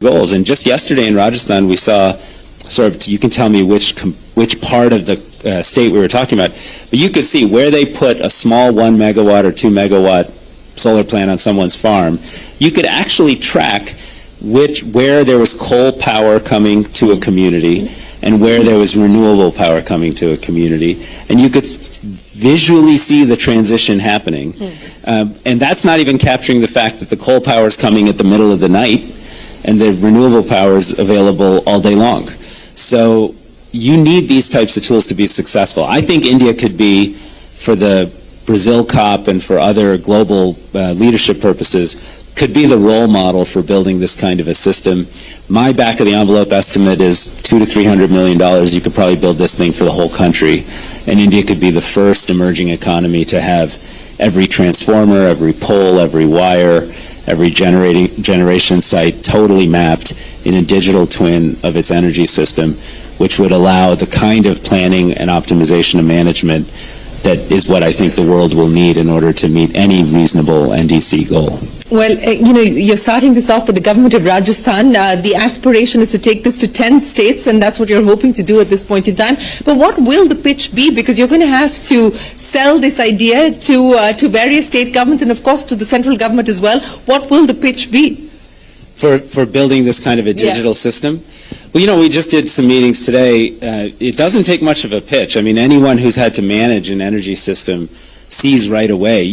goals. And just yesterday in Rajasthan, we saw sort of, you can tell me which part of the state we were talking about, but you could see where they put a small 1 megawatt or 2 megawatt solar plant on someone's farm. You could actually track where there was coal power coming to a community and where there was renewable power coming to a community, and you could visually see the transition happening. And that's not even capturing the fact that the coal power is coming at the middle of the night and the renewable power is available all day long. So you need these types of tools to be successful. I think India could be, for the Brazil COP and for other global leadership purposes, could be the role model for building this kind of a system. My back of the envelope estimate is $200 to $300 million. You could probably build this thing for the whole country. And India could be the first emerging economy to have every transformer, every pole, every wire, every generation site totally mapped in a digital twin of its energy system, which would allow the kind of planning and optimization and management that is what I think the world will need in order to meet any reasonable NDC goal. Well, you're starting this off with the government of Rajasthan. The aspiration is to take this to 10 states, and that's what you're hoping to do at this point in time. But what will the pitch be? Because you're going to have to sell this idea to various state governments and, of course, to the central government as well. What will the pitch be? For building this kind of a digital system? Well, we just did some meetings today. It doesn't take much of a pitch. I mean, anyone who's had to manage an energy system sees right away.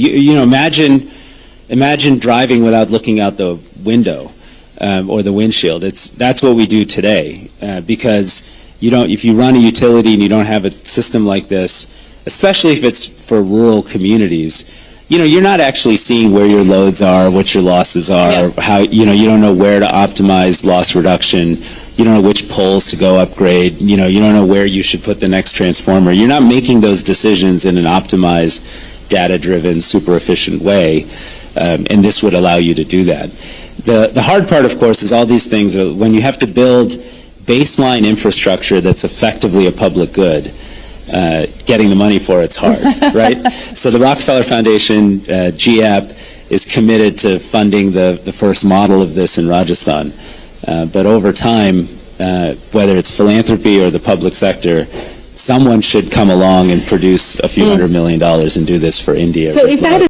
Imagine driving without looking out the window or the windshield. That's what we do today, because if you run a utility and you don't have a system like this, especially if it's for rural communities, you're not actually seeing where your loads are, what your losses are, how you don't know where to optimize loss reduction. You don't know which poles to go upgrade. You don't know where you should put the next transformer. You're not making those decisions in an optimized, data-driven, super efficient way. And this would allow you to do that. The hard part, of course, is all these things are when you have to build baseline infrastructure that's effectively a public good. Getting the money for it's hard, right? So the Rockefeller Foundation, GAP, is committed to funding the first model of this in Rajasthan. But over time, whether it's philanthropy or the public sector, someone should come along and produce a few $100 million and do this for India. So is that